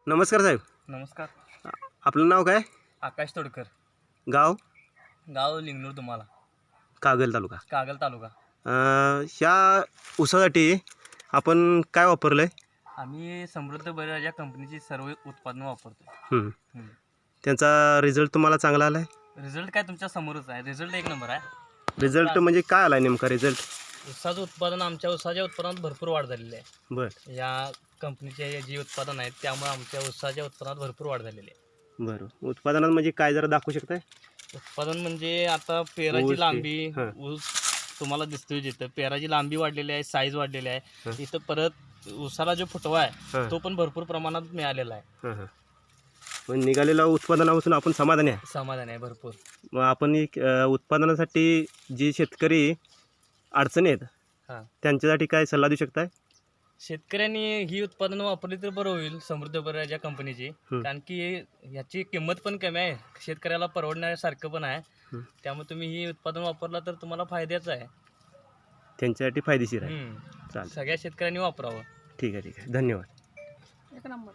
नमस्कार साहेब. नमस्कार. आपलं नाव काय? आकाश तोडकर. गाव? गाव लिंगनूर तुम्हाला. कागल तालुका. कागल तालुका. ह्या ऊसासाठी आपण काय वापरलं आहे? आम्ही समृद्ध बळीराजा कंपनीची सर्व उत्पादनं वापरतो. त्यांचा रिझल्ट तुम्हाला चांगला आला आहे? रिझल्ट काय तुमच्या समोरच आहे. रिझल्ट एक नंबर आहे. रिझल्ट म्हणजे काय आला आहे नेमका रिझल्ट? ऊसाचं उत्पादन आमच्या ऊसाच्या उत्पादनात भरपूर वाढ झालेली आहे. बरं या कंपनीचे जे उत्पादन आहेत त्यामुळे आमच्या ऊसाच्या उत्पादनात भरपूर वाढ झालेली आहे. बरं. उत्पादनात म्हणजे काय जरा दाखवू शकताय? उत्पादन म्हणजे आता पेराची ऊस ते- लांबी, हां. ऊस तुम्हाला दिसतोय जिथं पेराची लांबी वाढलेली आहे, साईज वाढलेली आहे. इथं परत ऊसाला जो फुटवा आहे तो पण भरपूर प्रमाणात मिळालेला आहे. हां हां. पण निघालेल्या उत्पादनापासून आपण समाधानी आहे. समाधान आहे भरपूर. मग आपण उत्पादनासाठी जे शेतकरी अडचणी आहेत हां. त्यांच्यासाठी काय सल्ला देऊ शकताय? शेतकऱ्यांनी ही उत्पादनं वापरली तर बरं होईल समृद्ध बळीराजा कंपनीची. कारण की ह्याची किंमत पण कमी आहे, शेतकऱ्याला परवडण्यासारखं पण आहे. त्यामुळे तुम्ही ही उत्पादन वापरला तर तुम्हाला फायद्याचं आहे. त्यांच्यासाठी फायदेशीर आहे. चालेल. सगळ्या शेतकऱ्यांनी वापरावं. ठीक आहे ठीक आहे. धन्यवाद. एक नंबर.